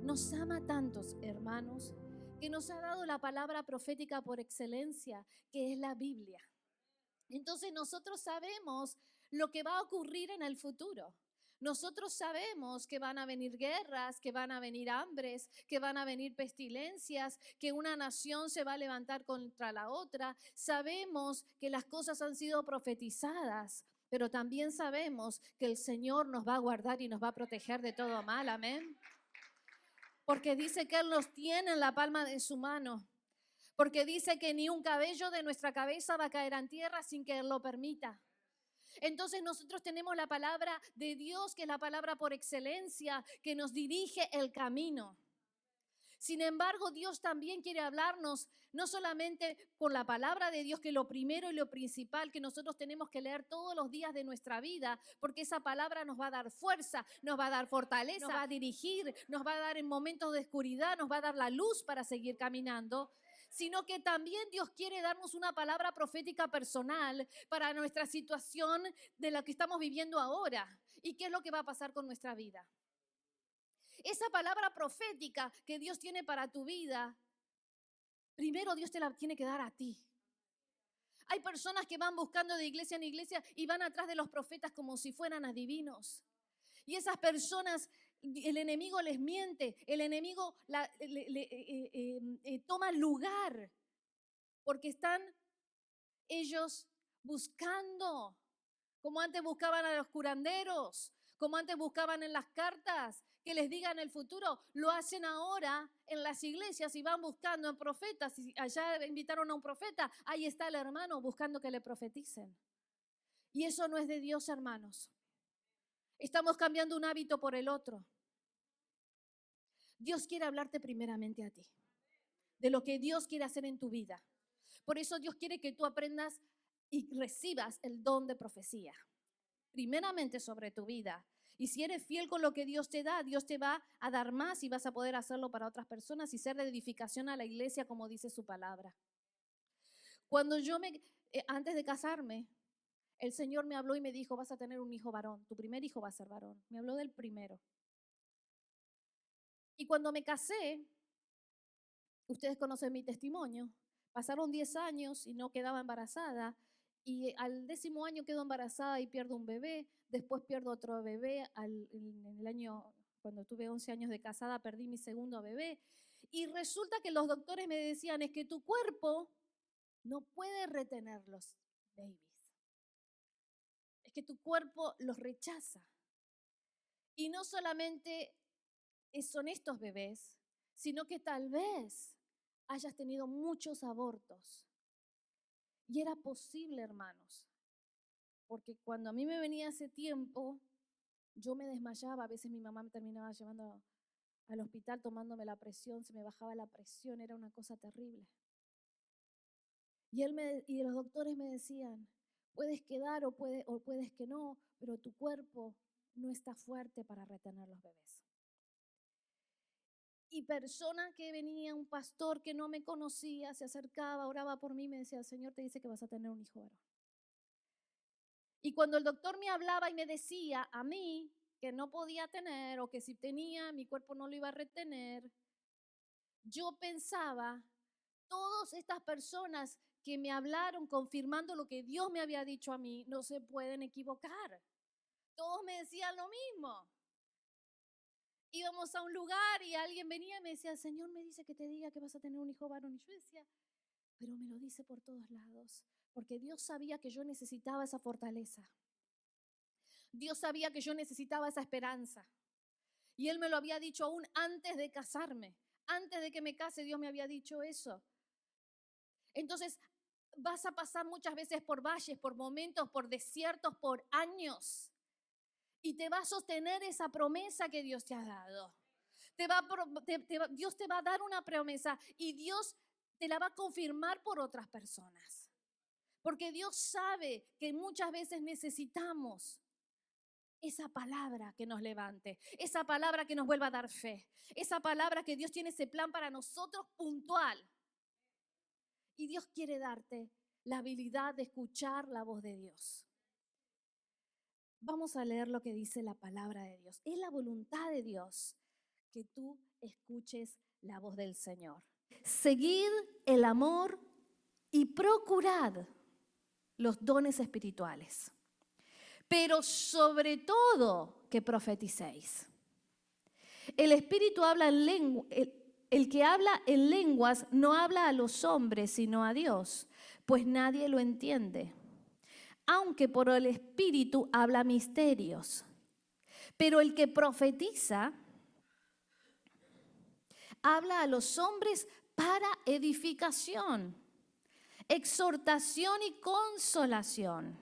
nos ama tantos, hermanos, que nos ha dado la palabra profética por excelencia, que es la Biblia. Entonces nosotros sabemos lo que va a ocurrir en el futuro. Nosotros sabemos que van a venir guerras, que van a venir hambres, que van a venir pestilencias, que una nación se va a levantar contra la otra. Sabemos que las cosas han sido profetizadas, pero también sabemos que el Señor nos va a guardar y nos va a proteger de todo mal. Amén. Porque dice que Él nos tiene en la palma de su mano. Porque dice que ni un cabello de nuestra cabeza va a caer en tierra sin que Él lo permita. Entonces nosotros tenemos la palabra de Dios, que es la palabra por excelencia, que nos dirige el camino. Sin embargo, Dios también quiere hablarnos, no solamente con la palabra de Dios, que es lo primero y lo principal que nosotros tenemos que leer todos los días de nuestra vida, porque esa palabra nos va a dar fuerza, nos va a dar fortaleza, nos va a dirigir, nos va a dar en momentos de oscuridad, nos va a dar la luz para seguir caminando, sino que también Dios quiere darnos una palabra profética personal para nuestra situación de la que estamos viviendo ahora y qué es lo que va a pasar con nuestra vida. Esa palabra profética que Dios tiene para tu vida, primero Dios te la tiene que dar a ti. Hay personas que van buscando de iglesia en iglesia y van atrás de los profetas como si fueran adivinos. Y esas personas, el enemigo les miente, el enemigo toma lugar porque están ellos buscando, como antes buscaban a los curanderos, como antes buscaban en las cartas que les digan el futuro, lo hacen ahora en las iglesias y van buscando en profetas. Y allá invitaron a un profeta, ahí está el hermano buscando que le profeticen. Y eso no es de Dios, hermanos. Estamos cambiando un hábito por el otro. Dios quiere hablarte primeramente a ti, de lo que Dios quiere hacer en tu vida. Por eso Dios quiere que tú aprendas y recibas el don de profecía, primeramente sobre tu vida. Y si eres fiel con lo que Dios te da, Dios te va a dar más y vas a poder hacerlo para otras personas y ser de edificación a la iglesia, como dice su palabra. Cuando antes de casarme, el Señor me habló y me dijo, vas a tener un hijo varón, tu primer hijo va a ser varón. Me habló del primero. Y cuando me casé, ustedes conocen mi testimonio, pasaron 10 años y no quedaba embarazada. Y al 10.º año quedo embarazada y pierdo un bebé. Después pierdo otro bebé. En el año, cuando tuve 11 años de casada, perdí mi segundo bebé. Y resulta que los doctores me decían, es que tu cuerpo no puede retener los babies. Es que tu cuerpo los rechaza. Y no solamente son estos bebés, sino que tal vez hayas tenido muchos abortos. Y era posible, hermanos, porque cuando a mí me venía ese tiempo, yo me desmayaba. A veces mi mamá me terminaba llevando al hospital tomándome la presión, se me bajaba la presión, era una cosa terrible. Y los doctores me decían, puedes quedar o puedes que no, pero tu cuerpo no está fuerte para retener los bebés. Y persona que venía, un pastor que no me conocía, se acercaba, oraba por mí y me decía, el Señor te dice que vas a tener un hijo varón. Y cuando el doctor me hablaba y me decía a mí que no podía tener o que si tenía mi cuerpo no lo iba a retener, yo pensaba, todas estas personas que me hablaron confirmando lo que Dios me había dicho a mí, no se pueden equivocar. Todos me decían lo mismo. Íbamos a un lugar y alguien venía y me decía, el Señor me dice que te diga que vas a tener un hijo varón. Y yo decía, pero me lo dice por todos lados, porque Dios sabía que yo necesitaba esa fortaleza. Dios sabía que yo necesitaba esa esperanza. Y Él me lo había dicho aún antes de casarme. Antes de que me case, Dios me había dicho eso. Entonces, vas a pasar muchas veces por valles, por momentos, por desiertos, por años. Y te va a sostener esa promesa que Dios te ha dado. Dios te va a dar una promesa y Dios te la va a confirmar por otras personas. Porque Dios sabe que muchas veces necesitamos esa palabra que nos levante, esa palabra que nos vuelva a dar fe, esa palabra que Dios tiene ese plan para nosotros puntual. Y Dios quiere darte la habilidad de escuchar la voz de Dios. Vamos a leer lo que dice la palabra de Dios. Es la voluntad de Dios que tú escuches la voz del Señor. Seguid el amor y procurad los dones espirituales, pero sobre todo que profeticéis. El Espíritu habla en lengua, el que habla en lenguas no habla a los hombres, sino a Dios, pues nadie lo entiende. Aunque por el Espíritu habla misterios. Pero el que profetiza habla a los hombres para edificación, exhortación y consolación.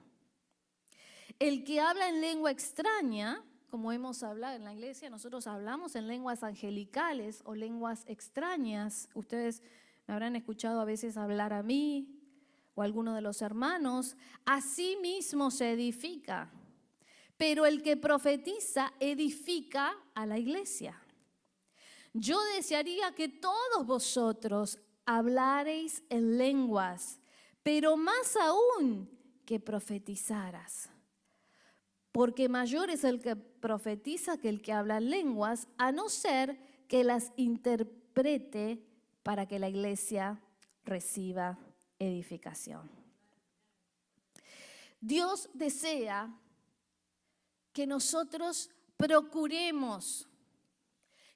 El que habla en lengua extraña, como hemos hablado en la iglesia, nosotros hablamos en lenguas angelicales o lenguas extrañas. Ustedes me habrán escuchado a veces hablar a mí o a alguno de los hermanos. Así mismo se edifica. Pero el que profetiza edifica a la iglesia. Yo desearía que todos vosotros hablareis en lenguas, pero más aún que profetizaras. Porque mayor es el que profetiza que el que habla lenguas, a no ser que las interprete para que la iglesia reciba edificación. Dios desea que nosotros procuremos,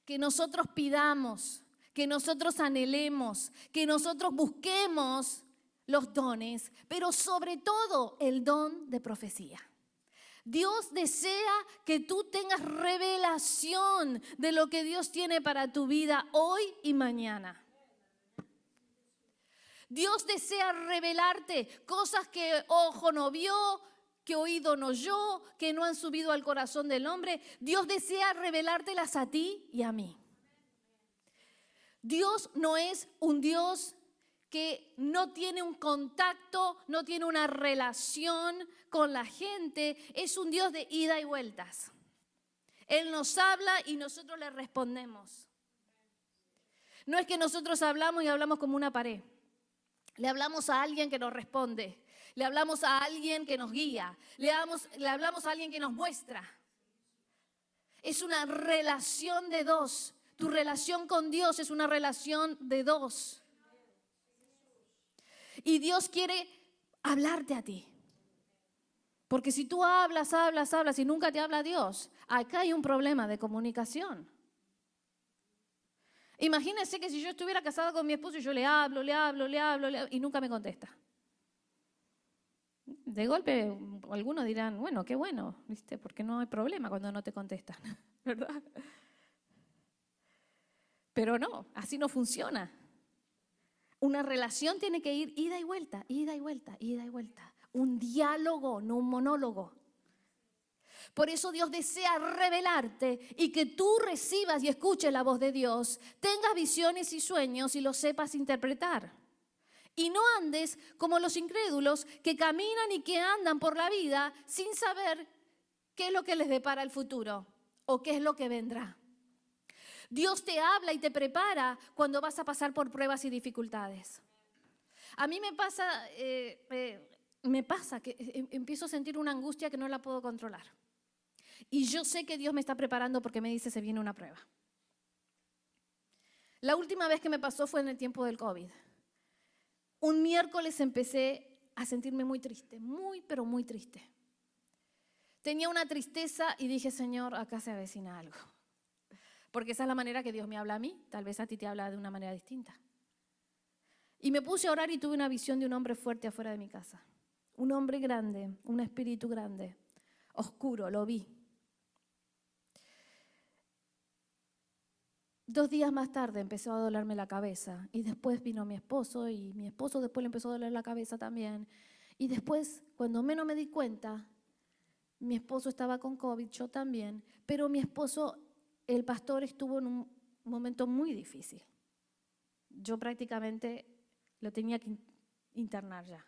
que nosotros pidamos, que nosotros anhelemos, que nosotros busquemos los dones, pero sobre todo el don de profecía. Dios desea que tú tengas revelación de lo que Dios tiene para tu vida hoy y mañana. Dios desea revelarte cosas que ojo no vio, que oído no oyó, que no han subido al corazón del hombre. Dios desea revelártelas a ti y a mí. Dios no es un Dios que no tiene un contacto, no tiene una relación con la gente. Es un Dios de ida y vueltas. Él nos habla y nosotros le respondemos. No es que nosotros hablamos y hablamos como una pared. Le hablamos a alguien que nos responde. Le hablamos a alguien que nos guía. Le hablamos a alguien que nos muestra. Es una relación de dos. Tu relación con Dios es una relación de dos. Y Dios quiere hablarte a ti. Porque si tú hablas y nunca te habla Dios, acá hay un problema de comunicación. Imagínense que si yo estuviera casada con mi esposo y yo le hablo y nunca me contesta. De golpe, algunos dirán, bueno, qué bueno, ¿viste? Porque no hay problema cuando no te contestan, ¿verdad? Pero no, así no funciona. Una relación tiene que ir ida y vuelta, ida y vuelta, ida y vuelta. Un diálogo, no un monólogo. Por eso Dios desea revelarte y que tú recibas y escuches la voz de Dios, tengas visiones y sueños y los sepas interpretar. Y no andes como los incrédulos que caminan y que andan por la vida sin saber qué es lo que les depara el futuro o qué es lo que vendrá. Dios te habla y te prepara cuando vas a pasar por pruebas y dificultades. A mí me pasa que empiezo a sentir una angustia que no la puedo controlar. Y yo sé que Dios me está preparando porque me dice se viene una prueba. La última vez que me pasó fue en el tiempo del COVID. Un miércoles empecé a sentirme muy triste, pero muy triste. Tenía una tristeza y dije, Señor, acá se avecina algo. Porque esa es la manera que Dios me habla a mí. Tal vez a ti te habla de una manera distinta. Y me puse a orar y tuve una visión de un hombre fuerte afuera de mi casa. Un hombre grande, un espíritu grande, oscuro, lo vi. 2 días más tarde empezó a dolerme la cabeza y después vino mi esposo y mi esposo después le empezó a doler la cabeza también. Y después, cuando menos me di cuenta, mi esposo estaba con COVID, yo también, pero mi esposo, el pastor, estuvo en un momento muy difícil. Yo prácticamente lo tenía que internar ya,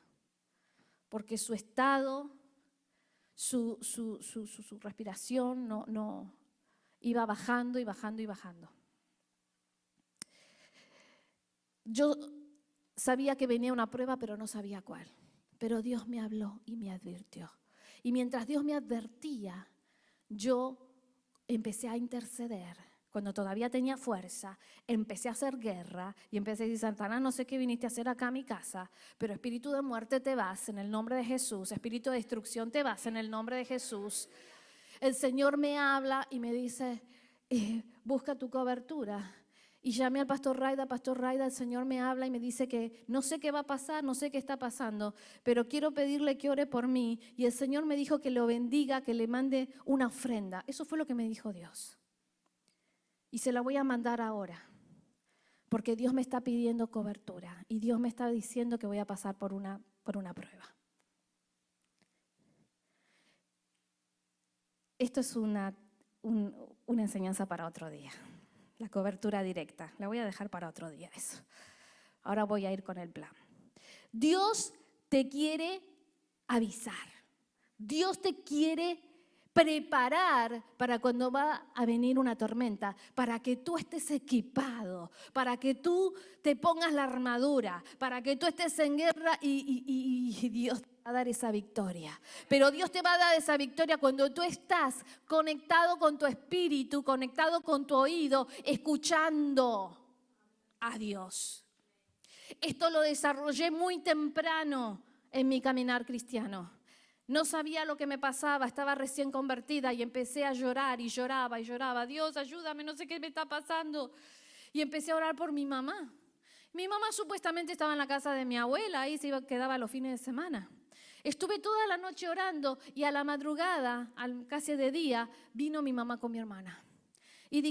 porque su estado, su respiración no iba bajando y bajando y bajando. Yo sabía que venía una prueba, pero no sabía cuál. Pero Dios me habló y me advirtió. Y mientras Dios me advertía, yo empecé a interceder cuando todavía tenía fuerza, empecé a hacer guerra y empecé a decir, Satanás, no sé qué viniste a hacer acá a mi casa, pero espíritu de muerte te vas en el nombre de Jesús, espíritu de destrucción te vas en el nombre de Jesús. El Señor me habla y me dice, busca tu cobertura. Y llamé al pastor Raida, el Señor me habla y me dice que no sé qué va a pasar, no sé qué está pasando, pero quiero pedirle que ore por mí. Y el Señor me dijo que lo bendiga, que le mande una ofrenda. Eso fue lo que me dijo Dios. Y se la voy a mandar ahora, porque Dios me está pidiendo cobertura y Dios me está diciendo que voy a pasar por una prueba. Esto es una enseñanza para otro día. La cobertura directa. La voy a dejar para otro día eso. Ahora voy a ir con el plan. Dios te quiere avisar. Dios te quiere preparar para cuando va a venir una tormenta, para que tú estés equipado, para que tú te pongas la armadura, para que tú estés en guerra y Dios te va a dar esa victoria. Pero Dios te va a dar esa victoria cuando tú estás conectado con tu espíritu, conectado con tu oído, escuchando a Dios. Esto lo desarrollé muy temprano en mi caminar cristiano. No sabía lo que me pasaba, estaba recién convertida y empecé a llorar y lloraba y lloraba. Dios, ayúdame, no sé qué me está pasando. Y empecé a orar por mi mamá. Mi mamá supuestamente estaba en la casa de mi abuela, ahí quedaba los fines de semana. Estuve toda la noche orando y a la madrugada, casi de día, vino mi mamá con mi hermana. Y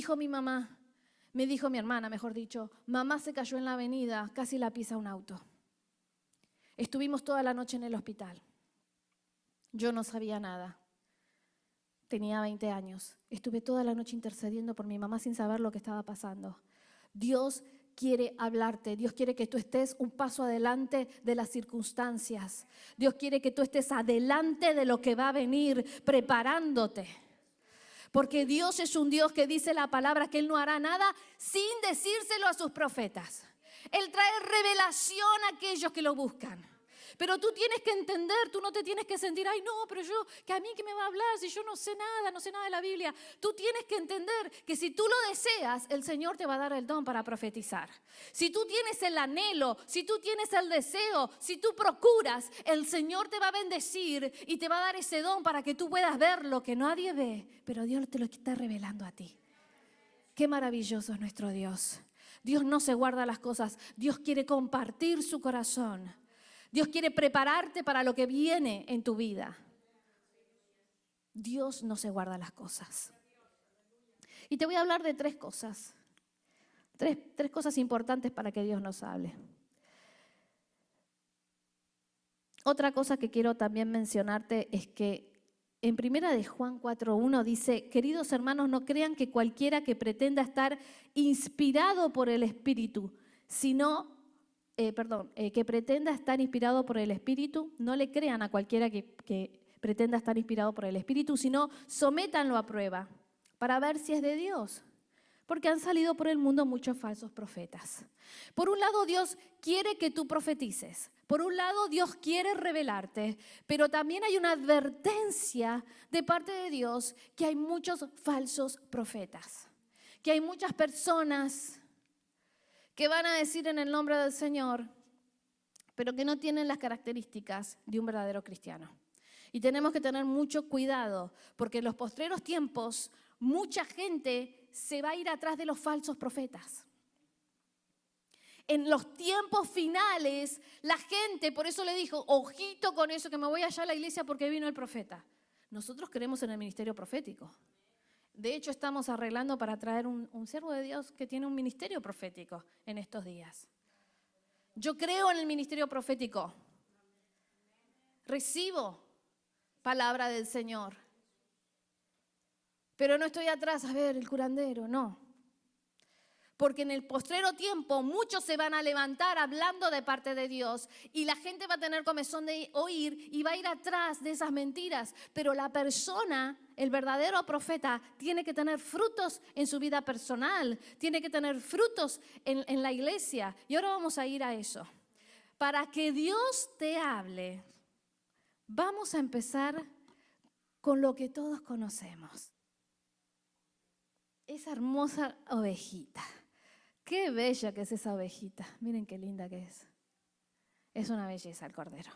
me dijo mi hermana, mejor dicho, mamá se cayó en la avenida, casi la pisa un auto. Estuvimos toda la noche en el hospital. Yo no sabía nada. Tenía 20 años. Estuve toda la noche intercediendo por mi mamá sin saber lo que estaba pasando. Dios quiere hablarte. Dios quiere que tú estés un paso adelante de las circunstancias. Dios quiere que tú estés adelante de lo que va a venir, preparándote. Porque Dios es un Dios que dice la palabra que Él no hará nada sin decírselo a sus profetas. Él trae revelación a aquellos que lo buscan. Pero tú tienes que entender, tú no te tienes que sentir, ay no, pero yo, que a mí que me va a hablar si yo no sé nada de la Biblia. Tú tienes que entender que si tú lo deseas, el Señor te va a dar el don para profetizar. Si tú tienes el anhelo, si tú tienes el deseo, si tú procuras, el Señor te va a bendecir y te va a dar ese don para que tú puedas ver lo que nadie ve, pero Dios te lo está revelando a ti. Qué maravilloso es nuestro Dios. Dios no se guarda las cosas, Dios quiere compartir su corazón. Dios quiere prepararte para lo que viene en tu vida. Dios no se guarda las cosas. Y te voy a hablar de 3 cosas. Tres cosas importantes para que Dios nos hable. Otra cosa que quiero también mencionarte es que en 1 de Juan 4:1 dice, queridos hermanos, no crean que cualquiera que pretenda estar inspirado por el Espíritu, que pretenda estar inspirado por el Espíritu, no le crean a cualquiera que pretenda estar inspirado por el Espíritu, sino sométanlo a prueba para ver si es de Dios. Porque han salido por el mundo muchos falsos profetas. Por un lado, Dios quiere que tú profetices. Por un lado, Dios quiere revelarte. Pero también hay una advertencia de parte de Dios que hay muchos falsos profetas. Que hay muchas personas que van a decir en el nombre del Señor, pero que no tienen las características de un verdadero cristiano. Y tenemos que tener mucho cuidado, porque en los postreros tiempos mucha gente se va a ir atrás de los falsos profetas. En los tiempos finales, la gente, por eso le dijo, ojito con eso, que me voy allá a la iglesia porque vino el profeta. Nosotros creemos en el ministerio profético. De hecho, estamos arreglando para traer un siervo de Dios que tiene un ministerio profético en estos días. Yo creo en el ministerio profético. Recibo palabra del Señor. Pero no estoy atrás, a ver, el curandero, no. Porque en el postrero tiempo muchos se van a levantar hablando de parte de Dios y la gente va a tener comezón de oír y va a ir atrás de esas mentiras. Pero la persona, el verdadero profeta, tiene que tener frutos en su vida personal, tiene que tener frutos en la iglesia. Y ahora vamos a ir a eso. Para que Dios te hable, vamos a empezar con lo que todos conocemos. esa hermosa ovejita. Qué bella que es esa ovejita. Miren qué linda que es. Es una belleza el cordero.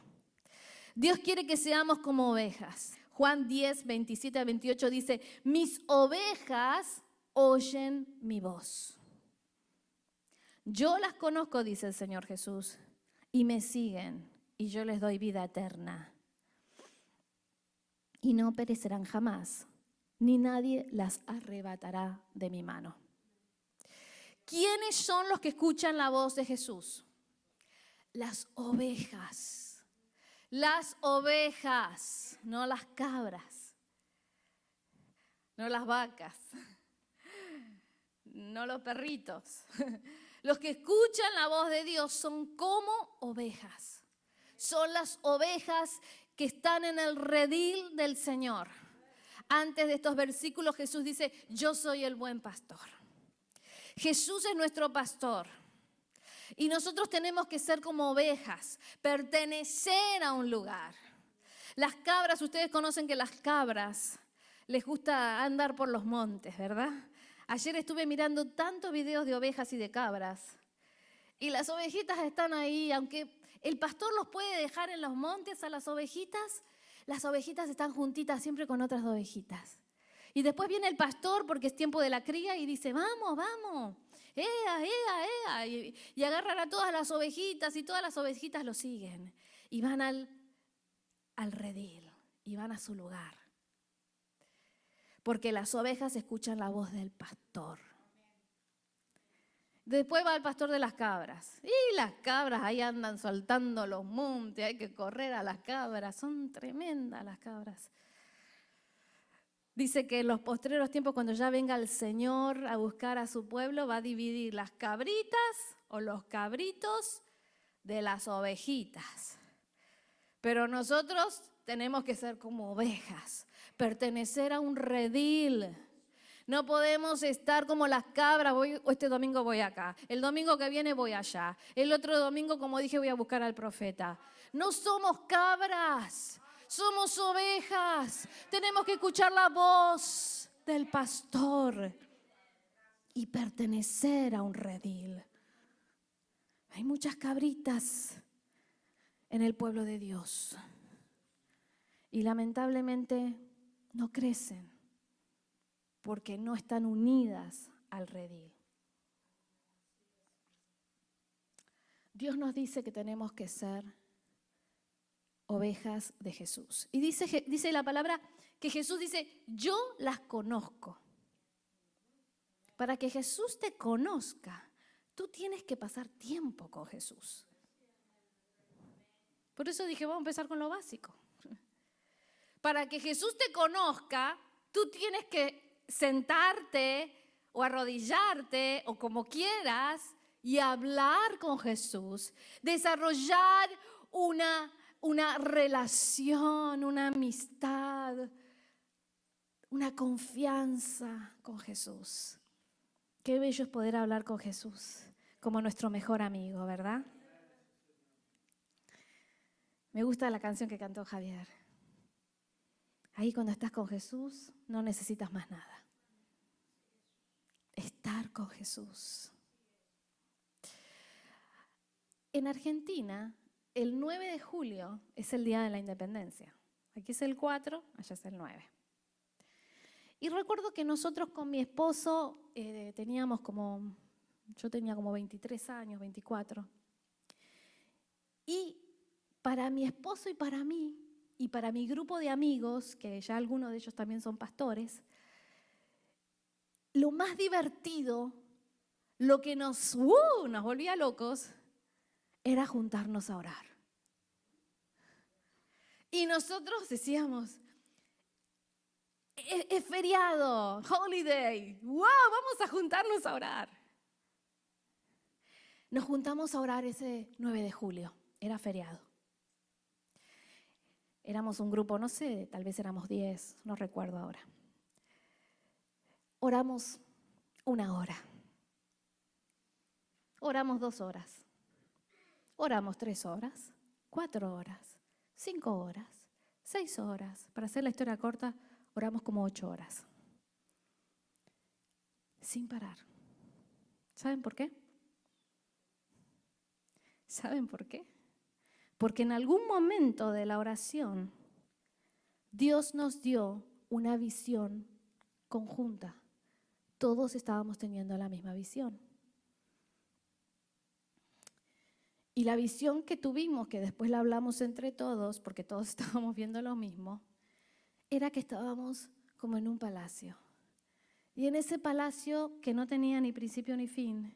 Dios quiere que seamos como ovejas. Juan 10, 27 a 28 dice, mis ovejas oyen mi voz. Yo las conozco, dice el Señor Jesús, y me siguen, y yo les doy vida eterna. Y no perecerán jamás, ni nadie las arrebatará de mi mano. ¿Quiénes son los que escuchan la voz de Jesús? Las ovejas. Las ovejas, no las cabras, no las vacas, no los perritos. Los que escuchan la voz de Dios son como ovejas. Son las ovejas que están en el redil del Señor. Antes de estos versículos Jesús dice, yo soy el buen pastor. Jesús es nuestro pastor. Y nosotros tenemos que ser como ovejas, pertenecer a un lugar. Las cabras, ustedes conocen que las cabras les gusta andar por los montes, ¿verdad? Ayer estuve mirando tantos videos de ovejas y de cabras. Y las ovejitas están ahí, aunque el pastor los puede dejar en los montes a las ovejitas están juntitas siempre con otras ovejitas. Y después viene el pastor porque es tiempo de la cría y dice, vamos, vamos. ¡Ea, ea, ea! Y agarran a todas las ovejitas y todas las ovejitas lo siguen. Y van al redil y van a su lugar. Porque las ovejas escuchan la voz del pastor. Después va el pastor de las cabras. Y las cabras ahí andan soltando los montes, hay que correr a las cabras. Son tremendas las cabras. Dice que en los postreros tiempos, cuando ya venga el Señor a buscar a su pueblo, va a dividir las cabritas o los cabritos de las ovejitas. Pero nosotros tenemos que ser como ovejas, pertenecer a un redil. No podemos estar como las cabras, este domingo voy acá, el domingo que viene voy allá, el otro domingo, como dije, voy a buscar al profeta. No somos cabras. Somos ovejas, tenemos que escuchar la voz del pastor y pertenecer a un redil. Hay muchas cabritas en el pueblo de Dios y lamentablemente no crecen porque no están unidas al redil. Dios nos dice que tenemos que ser ovejas de Jesús. Y dice la palabra que Jesús dice, yo las conozco. Para que Jesús te conozca, tú tienes que pasar tiempo con Jesús. Por eso dije, vamos a empezar con lo básico. Para que Jesús te conozca, tú tienes que sentarte o arrodillarte o como quieras y hablar con Jesús. Desarrollar una relación, una amistad, una confianza con Jesús. Qué bello es poder hablar con Jesús como nuestro mejor amigo, ¿verdad? Me gusta la canción que cantó Javier. Ahí cuando estás con Jesús no necesitas más nada. Estar con Jesús. En Argentina, el 9 de julio es el Día de la Independencia. Aquí es el 4, allá es el 9. Y recuerdo que nosotros con mi esposo yo tenía como 23 años, 24. Y para mi esposo y para mí, y para mi grupo de amigos, que ya algunos de ellos también son pastores, lo más divertido, lo que nos volvía locos, era juntarnos a orar. Y nosotros decíamos, es feriado, holiday, wow, vamos a juntarnos a orar. Nos juntamos a orar ese 9 de julio, era feriado. Éramos un grupo, no sé, tal vez éramos 10, no recuerdo ahora. Oramos 1 hora. Oramos 2 horas. Oramos 3 horas, 4 horas, 5 horas, 6 horas. Para hacer la historia corta, oramos como 8 horas. sin parar. ¿Saben por qué? ¿Saben por qué? Porque en algún momento de la oración, Dios nos dio una visión conjunta. Todos estábamos teniendo la misma visión. Y la visión que tuvimos, que después la hablamos entre todos, porque todos estábamos viendo lo mismo, era que estábamos como en un palacio. Y en ese palacio, que no tenía ni principio ni fin,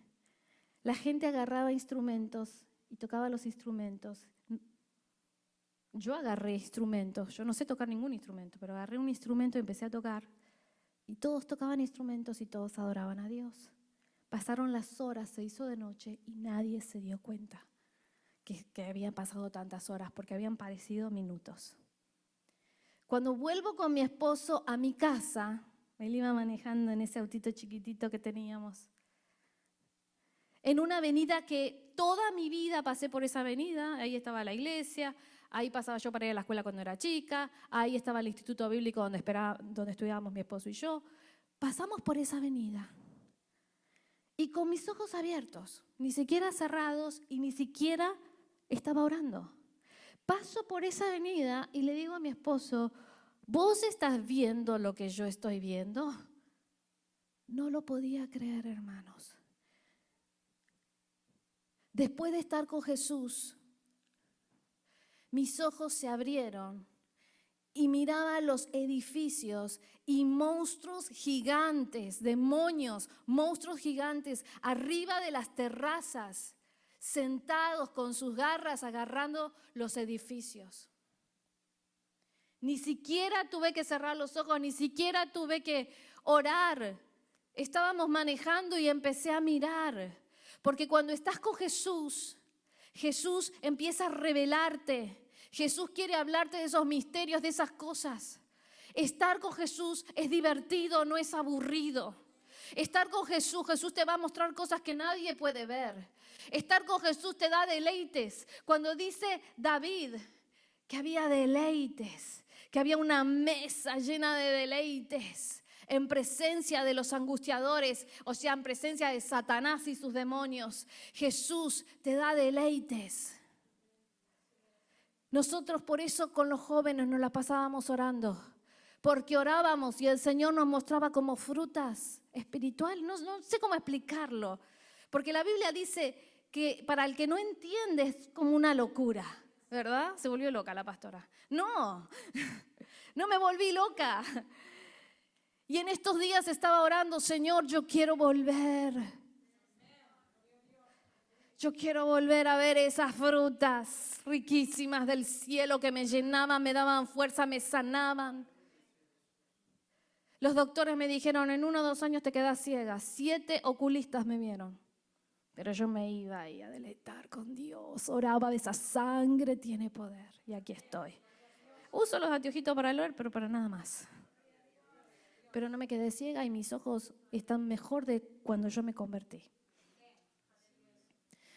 la gente agarraba instrumentos y tocaba los instrumentos. Yo agarré instrumentos, yo no sé tocar ningún instrumento, pero agarré un instrumento y empecé a tocar. Y todos tocaban instrumentos y todos adoraban a Dios. Pasaron las horas, se hizo de noche y nadie se dio cuenta que habían pasado tantas horas, porque habían parecido minutos. Cuando vuelvo con mi esposo a mi casa, él iba manejando en ese autito chiquitito que teníamos, en una avenida que toda mi vida pasé por esa avenida, ahí estaba la iglesia, ahí pasaba yo para ir a la escuela cuando era chica, ahí estaba el instituto bíblico donde estudiábamos mi esposo y yo. Pasamos por esa avenida y con mis ojos abiertos, ni siquiera cerrados y ni siquiera estaba orando. Paso por esa avenida y le digo a mi esposo, ¿vos estás viendo lo que yo estoy viendo? No lo podía creer, hermanos. Después de estar con Jesús, mis ojos se abrieron y miraba los edificios y monstruos gigantes, demonios, monstruos gigantes, arriba de las terrazas, sentados con sus garras agarrando los edificios. Ni siquiera tuve que cerrar los ojos, ni siquiera tuve que orar. Estábamos manejando y empecé a mirar. Porque cuando estás con Jesús, Jesús empieza a revelarte. Jesús quiere hablarte de esos misterios, de esas cosas. Estar con Jesús es divertido, no es aburrido. Estar con Jesús, Jesús te va a mostrar cosas que nadie puede ver. Estar con Jesús te da deleites. Cuando dice David que había deleites, que había una mesa llena de deleites en presencia de los angustiadores, o sea, en presencia de Satanás y sus demonios, Jesús te da deleites. Nosotros por eso con los jóvenes nos la pasábamos orando, porque orábamos y el Señor nos mostraba como frutas espirituales. No sé cómo explicarlo, porque la Biblia dice que para el que no entiende es como una locura, ¿verdad? Se volvió loca la pastora. No me volví loca. Y en estos días estaba orando, Señor, yo quiero volver. Yo quiero volver a ver esas frutas riquísimas del cielo que me llenaban, me daban fuerza, me sanaban. Los doctores me dijeron, en 1 o 2 años te quedas ciega. 7 oculistas me vieron. Pero yo me iba ahí a deleitar con Dios. Oraba, esa sangre tiene poder. Y aquí estoy. Uso los anteojitos para leer, pero para nada más. Pero no me quedé ciega y mis ojos están mejor de cuando yo me convertí.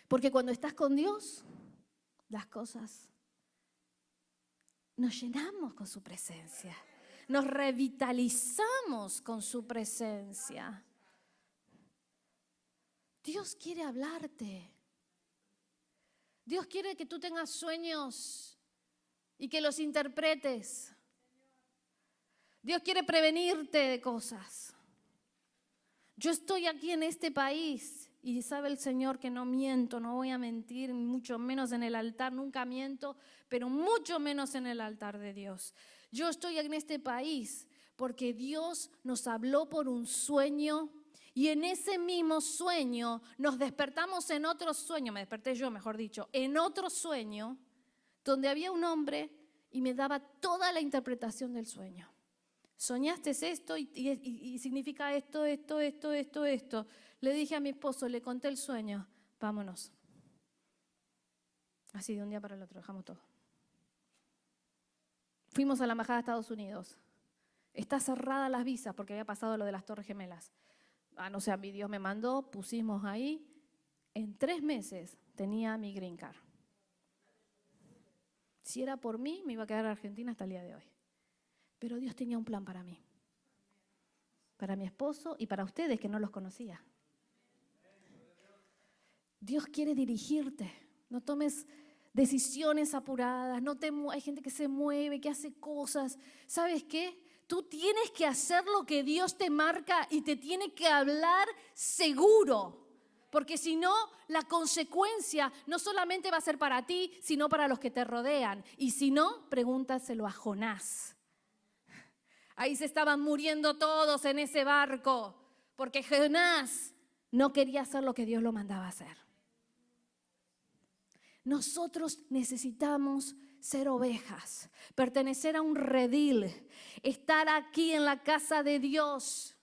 Porque cuando estás con Dios, las cosas nos llenamos con su presencia. Nos revitalizamos con su presencia. Dios quiere hablarte. Dios quiere que tú tengas sueños y que los interpretes. Dios quiere prevenirte de cosas. Yo estoy aquí en este país y sabe el Señor que no miento, no voy a mentir, mucho menos en el altar, nunca miento, pero mucho menos en el altar de Dios. Yo estoy en este país porque Dios nos habló por un sueño y en ese mismo sueño nos despertamos en otro sueño, me desperté yo, mejor dicho, en otro sueño donde había un hombre y me daba toda la interpretación del sueño. Soñaste esto y significa esto. Le dije a mi esposo, le conté el sueño, vámonos. Así de un día para el otro, dejamos todo. Fuimos a la embajada de Estados Unidos. Está cerrada las visas porque había pasado lo de las Torres Gemelas. No sé, mi Dios me mandó, pusimos ahí. En 3 meses tenía mi green card. Si era por mí, me iba a quedar en Argentina hasta el día de hoy. Pero Dios tenía un plan para mí. para mi esposo y para ustedes que no los conocía. Dios quiere dirigirte. No tomes decisiones apuradas. Hay gente que se mueve, que hace cosas. ¿Sabes qué? Tú tienes que hacer lo que Dios te marca y te tiene que hablar seguro. Porque si no, la consecuencia no solamente va a ser para ti, sino para los que te rodean. Y si no, pregúntaselo a Jonás. Ahí se estaban muriendo todos en ese barco, porque Jonás no quería hacer lo que Dios lo mandaba a hacer. Nosotros necesitamos ser ovejas, pertenecer a un redil, estar aquí en la casa de Dios,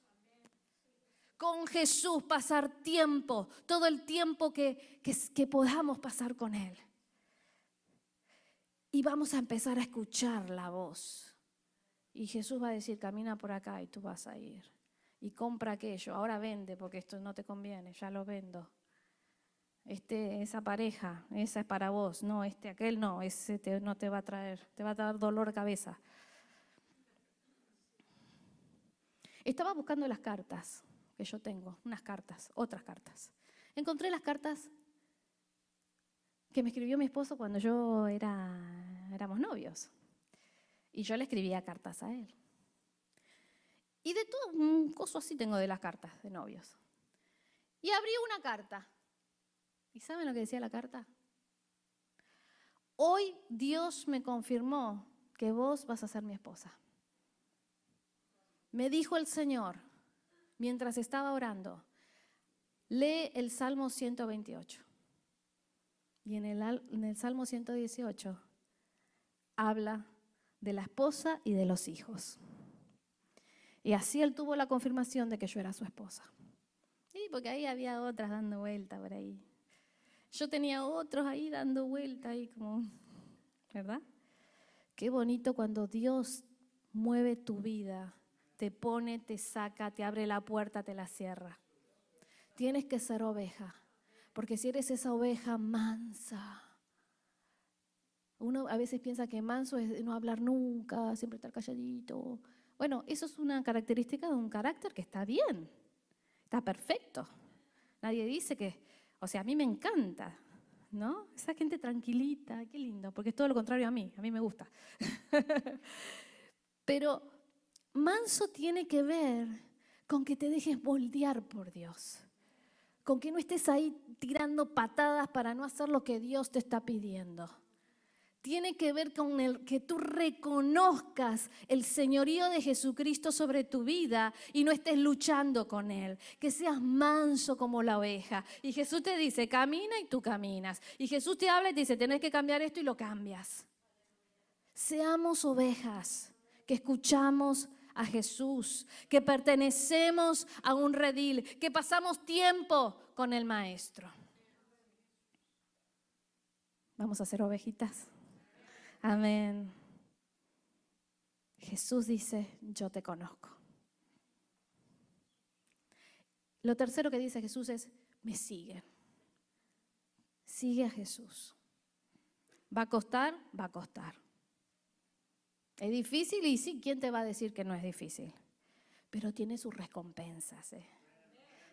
con Jesús, pasar tiempo, todo el tiempo que podamos pasar con Él. Y vamos a empezar a escuchar la voz. Y Jesús va a decir, camina por acá y tú vas a ir. Y compra aquello, ahora vende porque esto no te conviene, ya lo vendo. Esa pareja, esa es para vos, no, aquel no, ese no te va a traer, te va a dar dolor de cabeza. Estaba buscando las cartas que yo tengo, unas cartas, otras cartas. Encontré las cartas que me escribió mi esposo cuando éramos novios. Y yo le escribía cartas a él. Y de todo un coso así tengo de las cartas de novios. Y abrí una carta. ¿Y saben lo que decía la carta? Hoy Dios me confirmó que vos vas a ser mi esposa. Me dijo el Señor, mientras estaba orando, lee el Salmo 128. Y en el Salmo 118 habla de la esposa y de los hijos. Y así él tuvo la confirmación de que yo era su esposa. Sí, porque ahí había otras dando vuelta por ahí. Yo tenía otros ahí dando vuelta ahí como, ¿verdad? Qué bonito cuando Dios mueve tu vida, te pone, te saca, te abre la puerta, te la cierra. Tienes que ser oveja, porque si eres esa oveja mansa, uno a veces piensa que manso es no hablar nunca, siempre estar calladito. Bueno, eso es una característica de un carácter que está bien, está perfecto. Nadie dice que, o sea, a mí me encanta, ¿no? Esa gente tranquilita, qué lindo, porque es todo lo contrario a mí me gusta. Pero manso tiene que ver con que te dejes moldear por Dios, con que no estés ahí tirando patadas para no hacer lo que Dios te está pidiendo. Tiene que ver con el que tú reconozcas el señorío de Jesucristo sobre tu vida y no estés luchando con Él. Que seas manso como la oveja. Y Jesús te dice, camina y tú caminas. Y Jesús te habla y te dice, tenés que cambiar esto y lo cambias. Seamos ovejas que escuchamos a Jesús, que pertenecemos a un redil, que pasamos tiempo con el Maestro. Vamos a ser ovejitas. Amén. Jesús dice, yo te conozco. Lo tercero que dice Jesús es, me sigue. Sigue a Jesús. ¿Va a costar? Va a costar. ¿Es difícil? Y sí, ¿quién te va a decir que no es difícil? Pero tiene sus recompensas.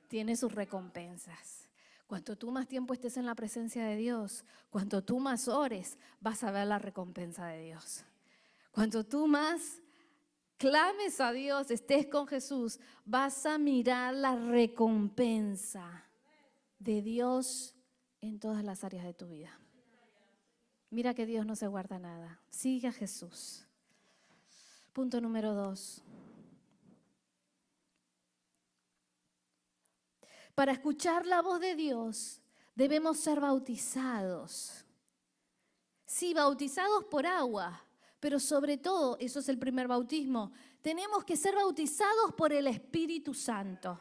Tiene sus recompensas. Cuanto tú más tiempo estés en la presencia de Dios, cuanto tú más ores, vas a ver la recompensa de Dios. Cuanto tú más clames a Dios, estés con Jesús, vas a mirar la recompensa de Dios en todas las áreas de tu vida. Mira que Dios no se guarda nada. Sigue a Jesús. Punto número 2. Para escuchar la voz de Dios, debemos ser bautizados. Sí, bautizados por agua, pero sobre todo, eso es el primer bautismo, tenemos que ser bautizados por el Espíritu Santo.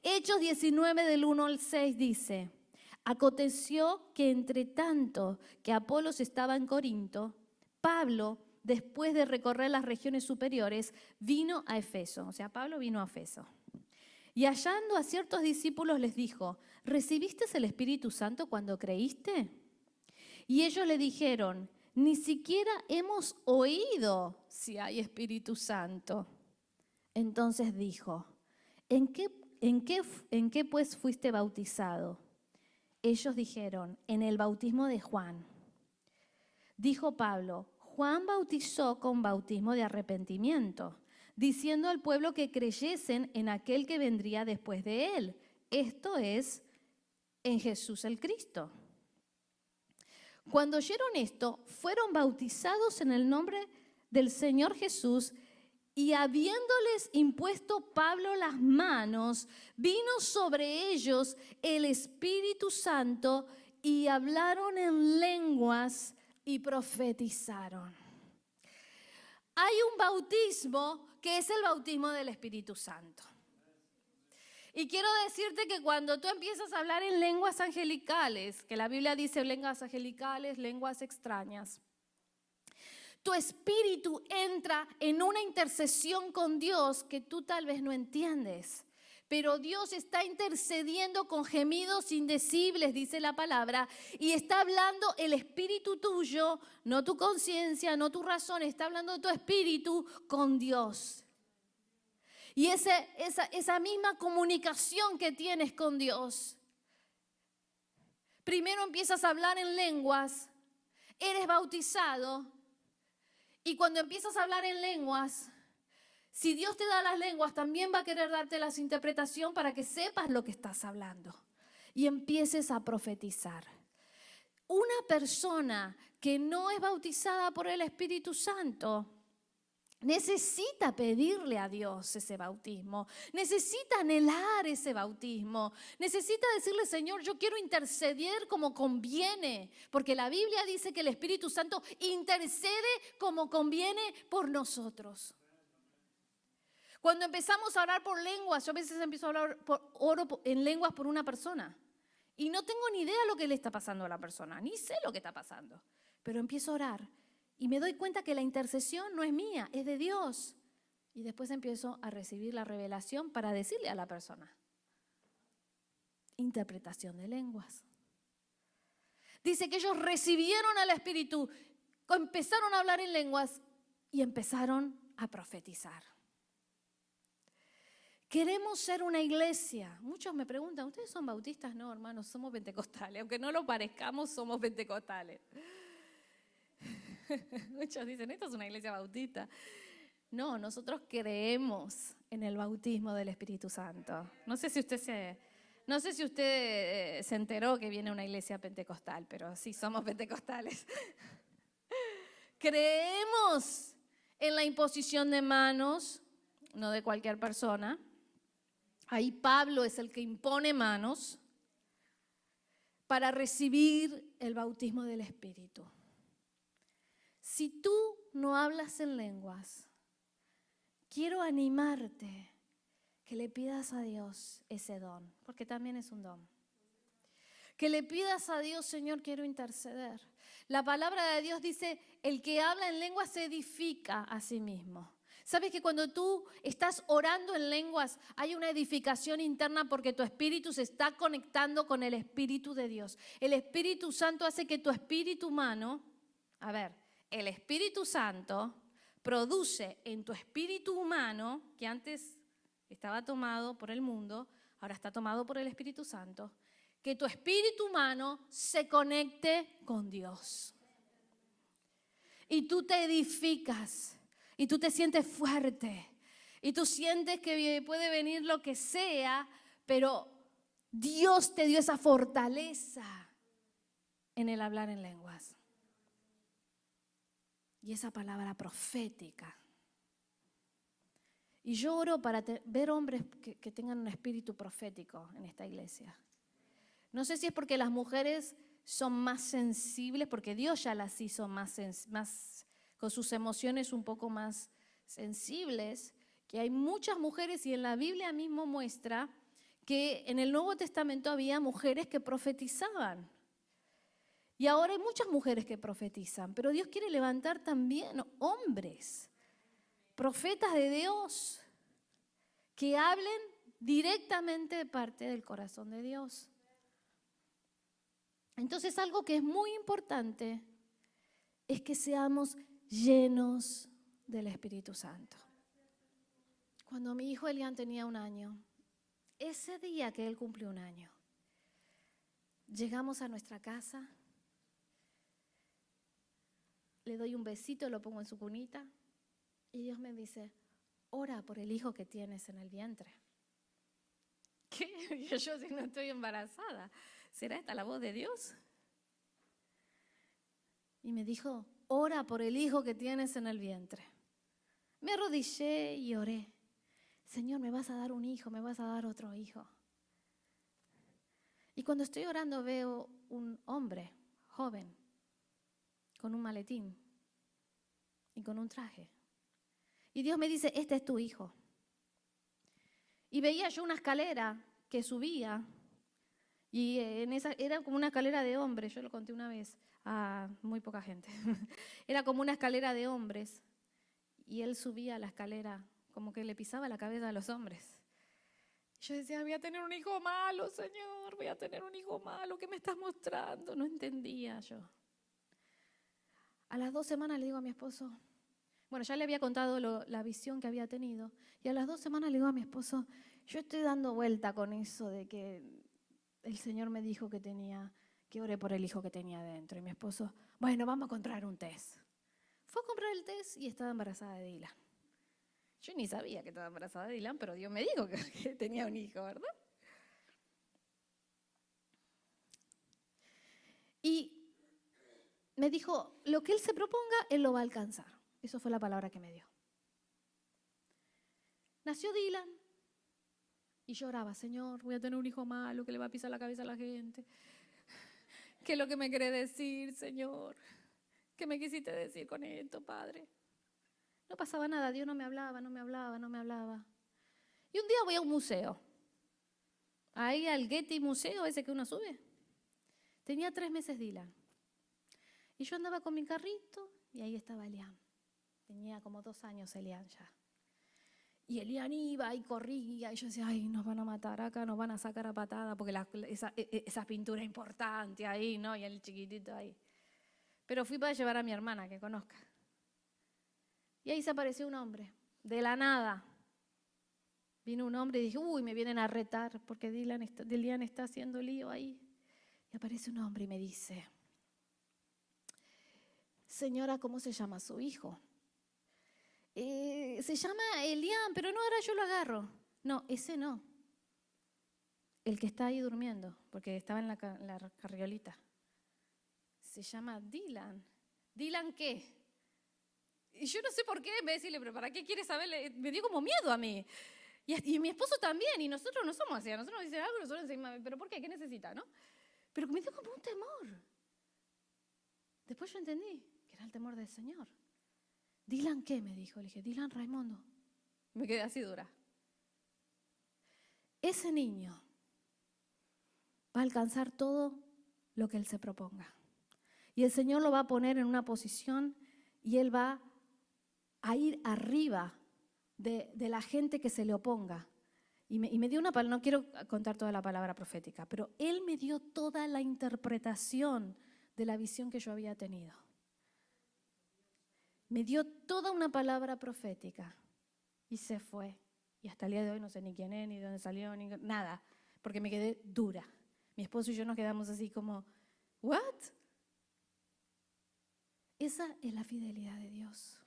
Hechos 19 del 1 al 6 dice, aconteció que entre tanto que Apolos estaba en Corinto, Pablo, después de recorrer las regiones superiores, vino a Efeso. O sea, Pablo vino a Efeso. Y hallando a ciertos discípulos les dijo, ¿recibiste el Espíritu Santo cuando creíste? Y ellos le dijeron, ni siquiera hemos oído si hay Espíritu Santo. Entonces dijo, ¿en qué pues fuiste bautizado? Ellos dijeron, en el bautismo de Juan. Dijo Pablo, Juan bautizó con bautismo de arrepentimiento, diciendo al pueblo que creyesen en aquel que vendría después de él, esto es, en Jesús el Cristo. Cuando oyeron esto, fueron bautizados en el nombre del Señor Jesús, y habiéndoles impuesto Pablo las manos, vino sobre ellos el Espíritu Santo y hablaron en lenguas y profetizaron. Hay un bautismo que es el bautismo del Espíritu Santo. Y quiero decirte que cuando tú empiezas a hablar en lenguas angelicales, que la Biblia dice lenguas angelicales, lenguas extrañas, tu espíritu entra en una intercesión con Dios que tú tal vez no entiendes. Pero Dios está intercediendo con gemidos indecibles, dice la palabra, y está hablando el espíritu tuyo, no tu conciencia, no tu razón, está hablando tu espíritu con Dios. Y esa misma comunicación que tienes con Dios, primero empiezas a hablar en lenguas, eres bautizado, y cuando empiezas a hablar en lenguas, si Dios te da las lenguas, también va a querer darte la interpretación para que sepas lo que estás hablando y empieces a profetizar. Una persona que no es bautizada por el Espíritu Santo necesita pedirle a Dios ese bautismo, necesita anhelar ese bautismo, necesita decirle, Señor, yo quiero interceder como conviene, porque la Biblia dice que el Espíritu Santo intercede como conviene por nosotros. Cuando empezamos a orar por lenguas, yo a veces empiezo a oro en lenguas por una persona y no tengo ni idea lo que le está pasando a la persona, ni sé lo que está pasando, pero empiezo a orar. Y me doy cuenta que la intercesión no es mía, es de Dios. Y después empiezo a recibir la revelación para decirle a la persona. Interpretación de lenguas. Dice que ellos recibieron al Espíritu, empezaron a hablar en lenguas y empezaron a profetizar. Queremos ser una iglesia. Muchos me preguntan, ¿ustedes son bautistas? No, hermanos, somos pentecostales. Aunque no lo parezcamos, somos pentecostales. Muchos dicen, esta es una iglesia bautista. No, nosotros creemos en el bautismo del Espíritu Santo. No sé si usted se enteró que viene una iglesia pentecostal, pero sí somos pentecostales. Creemos en la imposición de manos, no de cualquier persona. Ahí Pablo es el que impone manos para recibir el bautismo del Espíritu. Si tú no hablas en lenguas, quiero animarte que le pidas a Dios ese don, porque también es un don. Que le pidas a Dios, Señor, quiero interceder. La palabra de Dios dice, el que habla en lenguas se edifica a sí mismo. ¿Sabes que cuando tú estás orando en lenguas hay una edificación interna porque tu espíritu se está conectando con el Espíritu de Dios? El Espíritu Santo hace que tu espíritu humano, el Espíritu Santo produce en tu espíritu humano, que antes estaba tomado por el mundo, ahora está tomado por el Espíritu Santo, que tu espíritu humano se conecte con Dios. Y tú te edificas. Y tú te sientes fuerte. Y tú sientes que puede venir lo que sea, pero Dios te dio esa fortaleza en el hablar en lenguas. Y esa palabra profética. Y yo oro para ver hombres que tengan un espíritu profético en esta iglesia. No sé si es porque las mujeres son más sensibles, porque Dios ya las hizo más con sus emociones un poco más sensibles, que hay muchas mujeres y en la Biblia mismo muestra que en el Nuevo Testamento había mujeres que profetizaban. Y ahora hay muchas mujeres que profetizan, pero Dios quiere levantar también hombres, profetas de Dios, que hablen directamente de parte del corazón de Dios. Entonces, algo que es muy importante es que seamos llenos del Espíritu Santo. Cuando mi hijo Elian tenía 1 año, ese día que él cumplió 1 año, llegamos a nuestra casa, le doy un besito, lo pongo en su cunita y Dios me dice, ora por el hijo que tienes en el vientre. ¿Qué? Yo si no estoy embarazada, ¿será esta la voz de Dios? Y me dijo, ora por el hijo que tienes en el vientre. Me arrodillé y oré. Señor, me vas a dar un hijo, me vas a dar otro hijo. Y cuando estoy orando veo un hombre joven con un maletín y con un traje. Y Dios me dice, este es tu hijo. Y veía yo una escalera que subía y en esa era como una escalera de hombres, yo lo conté una vez a muy poca gente. Era como una escalera de hombres y él subía la escalera como que le pisaba la cabeza a los hombres. Yo decía, voy a tener un hijo malo, Señor, voy a tener un hijo malo, ¿qué me estás mostrando? No entendía yo. A las 2 semanas le digo a mi esposo, bueno, ya le había contado la visión que había tenido, y a las 2 semanas le digo a mi esposo, yo estoy dando vuelta con eso de que el Señor me dijo que oré por el hijo que tenía adentro. Y mi esposo, bueno, vamos a comprar un test. Fue a comprar el test y estaba embarazada de Dylan. Yo ni sabía que estaba embarazada de Dylan, pero Dios me dijo que tenía un hijo, ¿verdad? Y me dijo, lo que él se proponga, él lo va a alcanzar. Eso fue la palabra que me dio. Nació Dylan y lloraba, Señor, voy a tener un hijo malo que le va a pisar la cabeza a la gente. ¿Qué es lo que me querés decir, Señor? ¿Qué me quisiste decir con esto, Padre? No pasaba nada, Dios no me hablaba. Y un día voy a un museo, ahí al Getty Museo, ese que uno sube. Tenía 3 meses Dylan. Y yo andaba con mi carrito y ahí estaba Elian. Tenía como 2 años Elian ya. Y Elian iba y corría y yo decía, ay, nos van a matar acá, nos van a sacar a patada porque esa pintura importante ahí, ¿no? Y el chiquitito ahí. Pero fui para llevar a mi hermana que conozca. Y ahí se apareció un hombre, de la nada. Vino un hombre y dije, uy, me vienen a retar porque Dylan está haciendo lío ahí. Y aparece un hombre y me dice, señora, ¿cómo se llama su hijo? Se llama Elian, pero no, ahora yo lo agarro. No, ese no. El que está ahí durmiendo, porque estaba en la carriolita. Se llama Dylan. ¿Dylan qué? Y yo no sé por qué, en vez de decirle, pero ¿para qué quiere saber? Me dio como miedo a mí. Y mi esposo también, y nosotros no somos así. A nosotros nos dicen algo, nosotros decimos, ¿pero por qué? ¿Qué necesita, no? Pero me dio como un temor. Después yo entendí que era el temor del Señor. ¿Dylan qué? Me dijo. Le dije, Dylan Raimundo. Me quedé así dura. Ese niño va a alcanzar todo lo que él se proponga. Y el Señor lo va a poner en una posición y él va a ir arriba de la gente que se le oponga. Y me dio una palabra, no quiero contar toda la palabra profética, pero él me dio toda la interpretación de la visión que yo había tenido. Me dio toda una palabra profética y se fue. Y hasta el día de hoy no sé ni quién es, ni de dónde salió, ni nada, porque me quedé dura. Mi esposo y yo nos quedamos así como, ¿what? Esa es la fidelidad de Dios.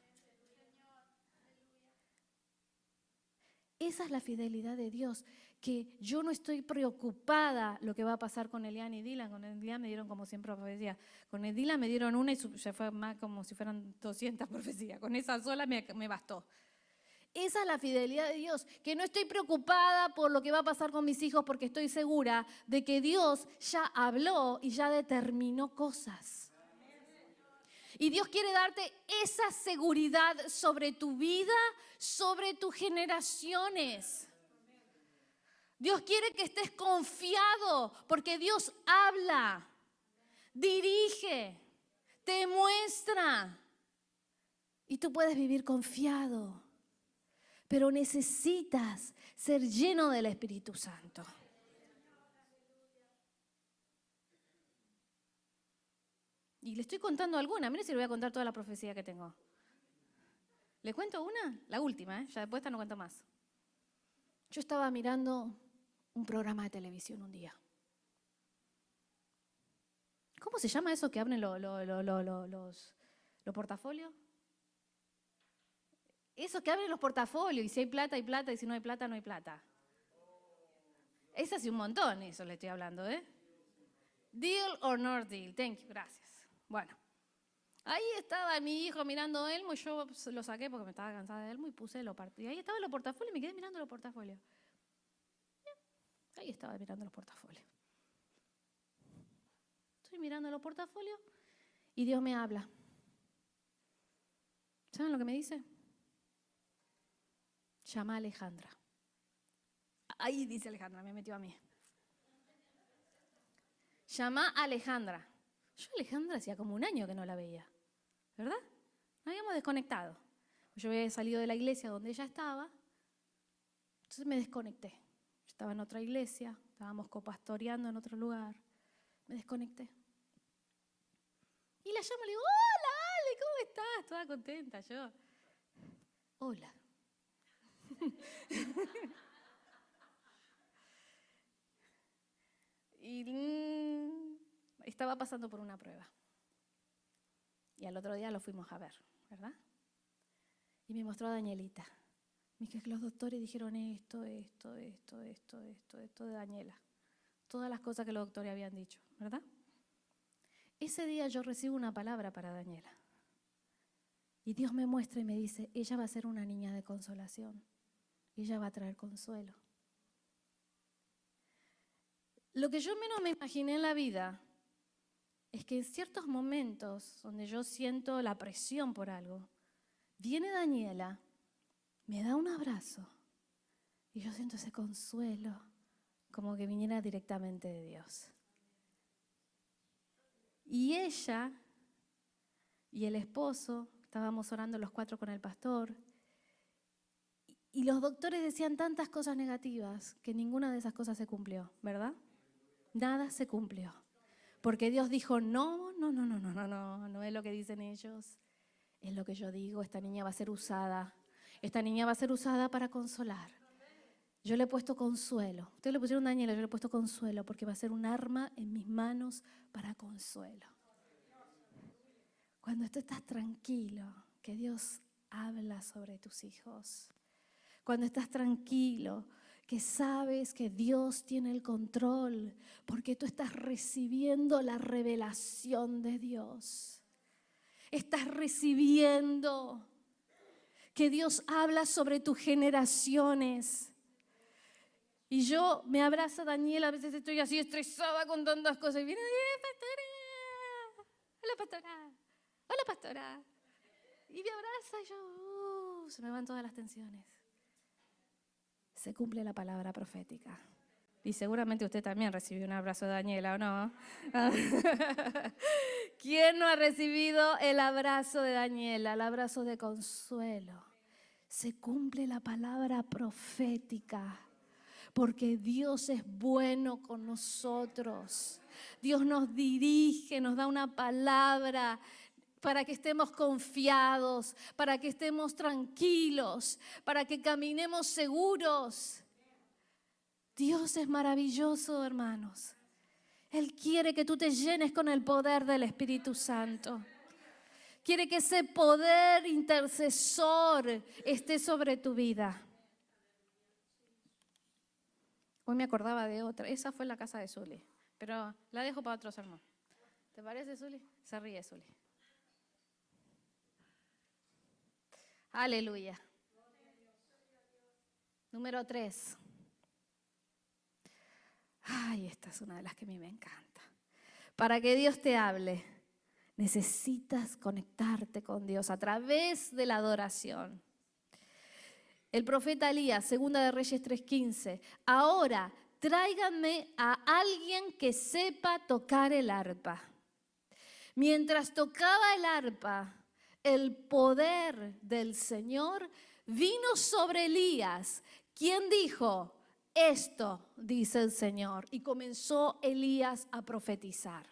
Esa es la fidelidad de Dios, que yo no estoy preocupada lo que va a pasar con Elian y Dylan. Con Elian me dieron como 100 profecías. Con el Dylan me dieron una y ya fue más como si fueran 200 profecías. Con esa sola me bastó. Esa es la fidelidad de Dios, que no estoy preocupada por lo que va a pasar con mis hijos porque estoy segura de que Dios ya habló y ya determinó cosas. Y Dios quiere darte esa seguridad sobre tu vida, sobre tus generaciones. Dios quiere que estés confiado porque Dios habla, dirige, te muestra. Y tú puedes vivir confiado, pero necesitas ser lleno del Espíritu Santo. Y le estoy contando alguna. Mire si le voy a contar toda la profecía que tengo. ¿Le cuento una? La última, ya después esta no cuento más. Yo estaba mirando un programa de televisión un día. ¿Cómo se llama eso que abren los portafolios? Eso que abren los portafolios y si hay plata, hay plata y si no hay plata, no hay plata. Es hace un montón eso le estoy hablando, ¿eh? Deal or no deal. Thank you, gracias. Bueno, ahí estaba mi hijo mirando Elmo y yo lo saqué porque me estaba cansada de Elmo y puse lo partí. Ahí estaba los portafolios y me quedé mirando los portafolios. Ahí estaba mirando los portafolios. Estoy mirando los portafolios y Dios me habla. ¿Saben lo que me dice? Llama a Alejandra. Ahí dice Alejandra, me metió a mí. Llama a Alejandra. Yo a Alejandra hacía como un año que no la veía, ¿verdad? Nos habíamos desconectado. Yo había salido de la iglesia donde ella estaba, entonces me desconecté. Yo estaba en otra iglesia, estábamos copastoreando en otro lugar. Me desconecté. Y la llamo y le digo, hola Ale, ¿cómo estás? Toda contenta yo. Hola. Y estaba pasando por una prueba. Y al otro día lo fuimos a ver, ¿verdad? Y me mostró a Danielita. Me dijo que los doctores dijeron esto de Daniela. Todas las cosas que los doctores habían dicho, ¿verdad? Ese día yo recibo una palabra para Daniela. Y Dios me muestra y me dice, ella va a ser una niña de consolación. Ella va a traer consuelo. Lo que yo menos me imaginé en la vida es que en ciertos momentos donde yo siento la presión por algo, viene Daniela, me da un abrazo y yo siento ese consuelo como que viniera directamente de Dios. Y ella y el esposo, estábamos orando los 4 con el pastor, y los doctores decían tantas cosas negativas que ninguna de esas cosas se cumplió, ¿verdad? Nada se cumplió. Porque Dios dijo, no es lo que dicen ellos, es lo que yo digo, esta niña va a ser usada. Esta niña va a ser usada para consolar. Yo le he puesto consuelo. Ustedes le pusieron Daniela, yo le he puesto consuelo porque va a ser un arma en mis manos para consuelo. Cuando tú estás tranquilo, que Dios habla sobre tus hijos. Cuando estás tranquilo, que sabes que Dios tiene el control, porque tú estás recibiendo la revelación de Dios. Estás recibiendo que Dios habla sobre tus generaciones. Y yo me abrazo a Daniela, a veces estoy así estresada con tantas cosas. Y viene, pastora, hola pastora, hola pastora. Y me abraza y yo, se me van todas las tensiones. Se cumple la palabra profética. Y seguramente usted también recibió un abrazo de Daniela, ¿o no? ¿Quién no ha recibido el abrazo de Daniela, el abrazo de consuelo? Se cumple la palabra profética, porque Dios es bueno con nosotros. Dios nos dirige, nos da una palabra para que estemos confiados, para que estemos tranquilos, para que caminemos seguros. Dios es maravilloso, hermanos. Él quiere que tú te llenes con el poder del Espíritu Santo. Quiere que ese poder intercesor esté sobre tu vida. Hoy me acordaba de otra. Esa fue la casa de Zuli, pero la dejo para otro sermón. ¿Te parece, Zuli? Se ríe, Zuli. Aleluya. Número 3. Ay, esta es una de las que a mí me encanta. Para que Dios te hable, necesitas conectarte con Dios a través de la adoración. El profeta Elías, 2 de Reyes 3:15. Ahora, tráiganme a alguien que sepa tocar el arpa. Mientras tocaba el arpa, el poder del Señor vino sobre Elías, quien dijo, esto dice el Señor. Y comenzó Elías a profetizar.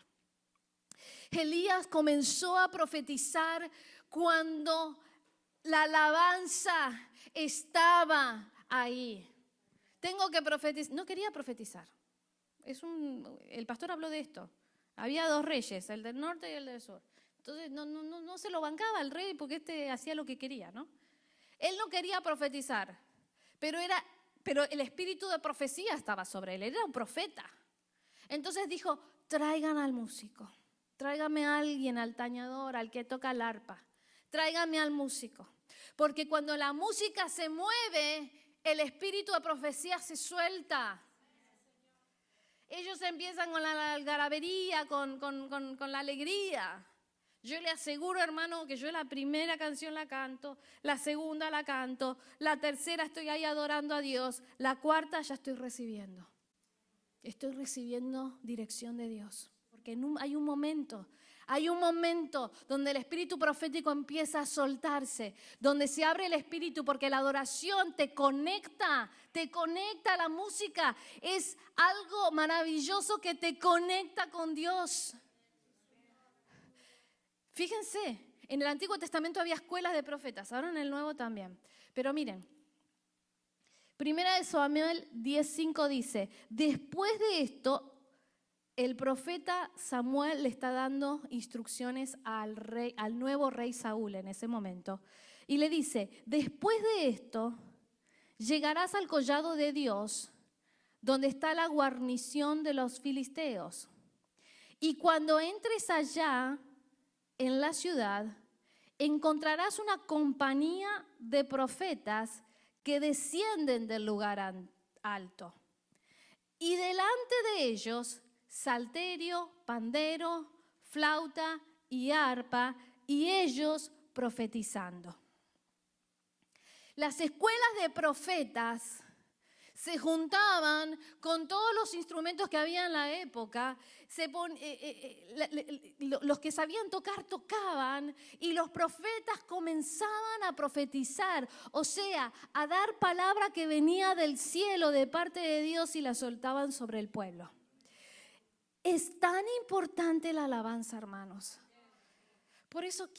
Elías comenzó a profetizar cuando la alabanza estaba ahí. tengo que profetizar. No quería profetizar. El pastor habló de esto. Había 2 reyes, el del norte y el del sur. Entonces no se lo bancaba el rey porque hacía lo que quería, ¿no? Él no quería profetizar, pero el espíritu de profecía estaba sobre él. Era un profeta. Entonces dijo, traigan al músico. Tráigame a alguien, al tañador, al que toca el arpa. Tráigame al músico. Porque cuando la música se mueve, el espíritu de profecía se suelta. Ellos empiezan con la algarabería, con la alegría. Yo le aseguro, hermano, que yo la primera canción la canto, la segunda la canto, la tercera estoy ahí adorando a Dios, la cuarta ya estoy recibiendo. Estoy recibiendo dirección de Dios. Porque hay un momento donde el espíritu profético empieza a soltarse, donde se abre el espíritu, porque la adoración te conecta a la música. Es algo maravilloso que te conecta con Dios. Fíjense, en el Antiguo Testamento había escuelas de profetas, ahora en el Nuevo también. Pero miren, 1 Samuel 10:5 dice, después de esto, el profeta Samuel le está dando instrucciones al nuevo rey Saúl en ese momento. Y le dice, después de esto, llegarás al collado de Dios, donde está la guarnición de los filisteos. Y cuando entres allá, en la ciudad, encontrarás una compañía de profetas que descienden del lugar alto. Y delante de ellos, salterio, pandero, flauta y arpa, y ellos profetizando. Las escuelas de profetas se juntaban con todos los instrumentos que había en la época, los que sabían tocar, tocaban, y los profetas comenzaban a profetizar, o sea, a dar palabra que venía del cielo de parte de Dios y la soltaban sobre el pueblo. Es tan importante la alabanza, hermanos. Por eso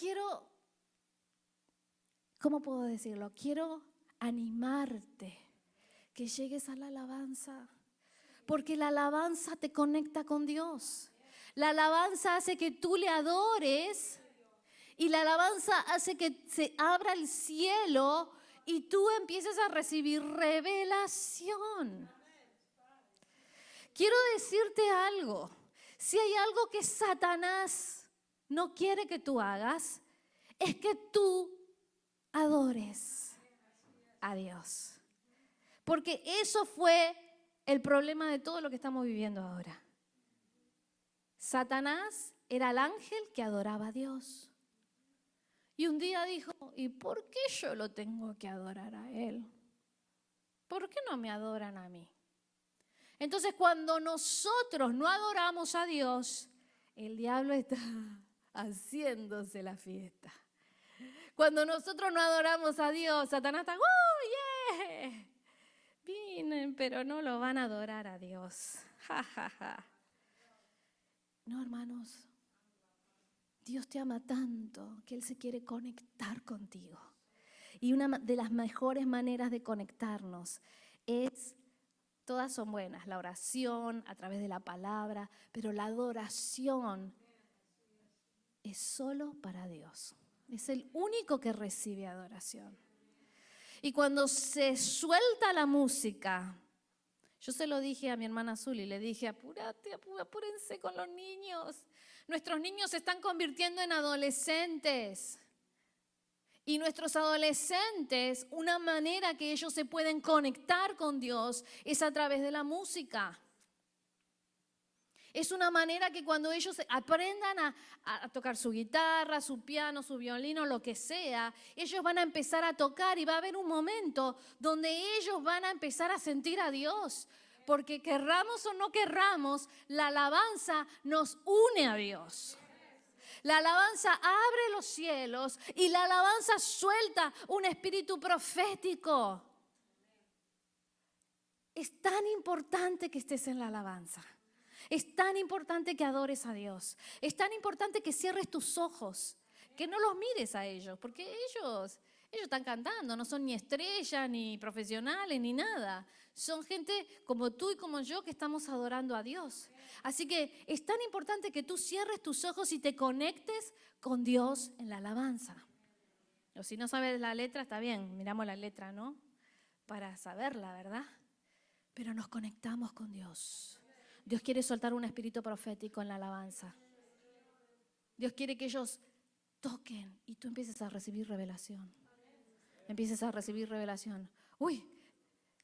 ¿cómo puedo decirlo? Quiero animarte que llegues a la alabanza, porque la alabanza te conecta con Dios. La alabanza hace que tú le adores y la alabanza hace que se abra el cielo y tú empieces a recibir revelación. Quiero decirte algo. Si hay algo que Satanás no quiere que tú hagas, es que tú adores a Dios. Porque eso fue el problema de todo lo que estamos viviendo ahora. Satanás era el ángel que adoraba a Dios. Y un día dijo, ¿y por qué yo lo tengo que adorar a él? ¿Por qué no me adoran a mí? Entonces, cuando nosotros no adoramos a Dios, el diablo está haciéndose la fiesta. Cuando nosotros no adoramos a Dios, Satanás está, ¡oh, yeah! Vienen, pero no lo van a adorar a Dios. Ja, ja, ja. No, hermanos. Dios te ama tanto que Él se quiere conectar contigo. Y una de las mejores maneras de conectarnos todas son buenas, la oración a través de la palabra, pero la adoración es solo para Dios. Es el único que recibe adoración. Y cuando se suelta la música, yo se lo dije a mi hermana Zuli, le dije, apúrense con los niños. Nuestros niños se están convirtiendo en adolescentes. Y nuestros adolescentes, una manera que ellos se pueden conectar con Dios es a través de la música. Es una manera que cuando ellos aprendan a tocar su guitarra, su piano, su violín o lo que sea, ellos van a empezar a tocar y va a haber un momento donde ellos van a empezar a sentir a Dios. Porque querramos o no querramos, la alabanza nos une a Dios. La alabanza abre los cielos y la alabanza suelta un espíritu profético. Es tan importante que estés en la alabanza. Es tan importante que adores a Dios. Es tan importante que cierres tus ojos, que no los mires a ellos, porque ellos Ellos están cantando, no son ni estrellas, ni profesionales, ni nada. Son gente como tú y como yo que estamos adorando a Dios. Así que es tan importante que tú cierres tus ojos y te conectes con Dios en la alabanza. O si no sabes la letra, está bien, miramos la letra, ¿no? Para saberla, ¿verdad? Pero nos conectamos con Dios. Dios quiere soltar un espíritu profético en la alabanza. Dios quiere que ellos toquen y tú empieces a recibir revelación. Empieces a recibir revelación. Uy,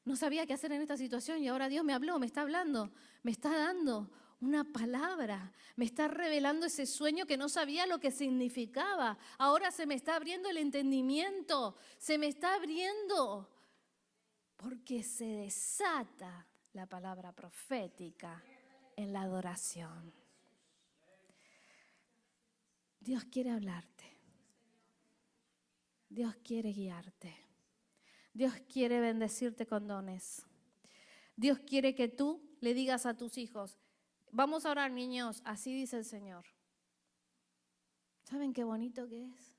no sabía qué hacer en esta situación y ahora Dios me habló, me está hablando, me está dando una palabra, me está revelando ese sueño que no sabía lo que significaba. Ahora se me está abriendo el entendimiento, se me está abriendo porque se desata la palabra profética en la adoración. Dios quiere hablarte. Dios quiere guiarte. Dios quiere bendecirte con dones. Dios quiere que tú le digas a tus hijos, vamos a orar, niños, así dice el Señor. ¿Saben qué bonito que es?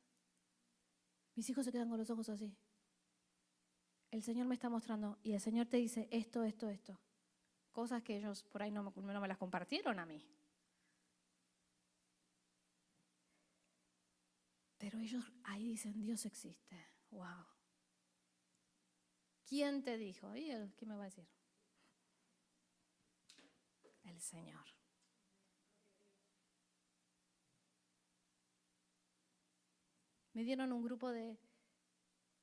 Mis hijos se quedan con los ojos así. El Señor me está mostrando y el Señor te dice esto. Cosas que ellos por ahí no me las compartieron a mí. Pero ellos ahí dicen, Dios existe. Wow. ¿Quién te dijo? ¿Y él qué me va a decir? El Señor. Me dieron un grupo de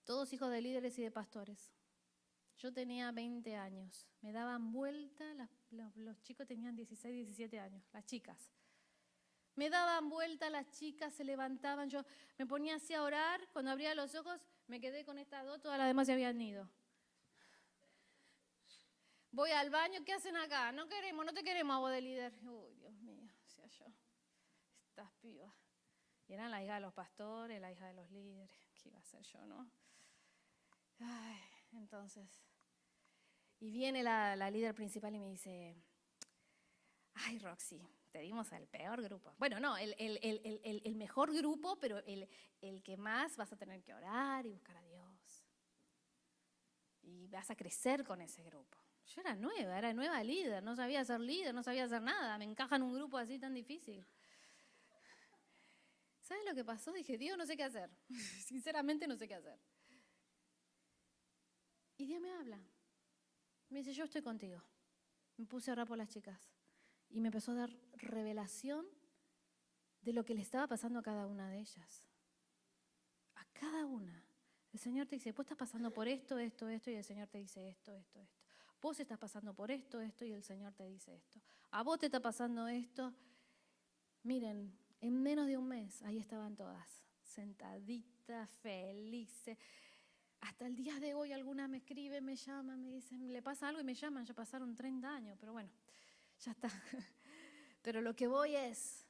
todos hijos de líderes y de pastores. Yo tenía 20 años. Me daban vuelta, los chicos tenían 16, 17 años, las chicas. Me daban vuelta, las chicas se levantaban, yo me ponía así a orar, cuando abría los ojos me quedé con estas dos, todas las demás se habían ido. Voy al baño, ¿qué hacen acá? No te queremos a vos de líder. Uy, Dios mío, decía yo, estas pibas. Y eran la hija de los pastores, la hija de los líderes, ¿qué iba a hacer yo, no? Ay, entonces, y viene la líder principal y me dice, ay, Roxy, te dimos el peor grupo. Bueno, no, el mejor grupo, pero el que más vas a tener que orar y buscar a Dios. Y vas a crecer con ese grupo. Yo era nueva líder, no sabía ser líder, no sabía hacer nada. Me encaja en un grupo así tan difícil. ¿Sabes lo que pasó? Dije, Dios, no sé qué hacer. Sinceramente no sé qué hacer. Y Dios me habla. Me dice, yo estoy contigo. Me puse a orar por las chicas. Y me empezó a dar revelación de lo que le estaba pasando a cada una de ellas. A cada una. El Señor te dice, vos estás pasando por esto, y el Señor te dice esto. Vos estás pasando por esto, y el Señor te dice esto. A vos te está pasando esto. Miren, en menos de un mes, ahí estaban todas, sentaditas, felices. Hasta el día de hoy algunas me escriben, me llaman, me dicen, le pasa algo y me llaman, ya pasaron 30 años, pero bueno, ya está. Pero lo que voy es,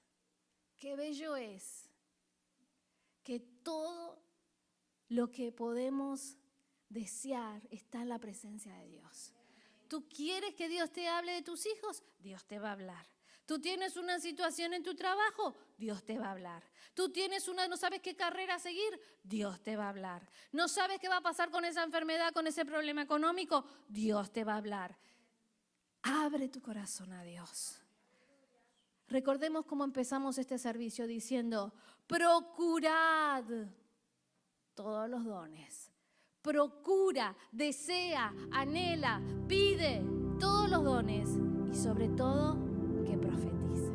qué bello es que todo lo que podemos desear está en la presencia de Dios. ¿Tú quieres que Dios te hable de tus hijos? Dios te va a hablar. ¿Tú tienes una situación en tu trabajo? Dios te va a hablar. ¿Tú tienes no sabes qué carrera seguir? Dios te va a hablar. ¿No sabes qué va a pasar con esa enfermedad, con ese problema económico? Dios te va a hablar. Abre tu corazón a Dios. Recordemos cómo empezamos este servicio diciendo, procurad todos los dones. Procura, desea, anhela, pide todos los dones y sobre todo que profetice.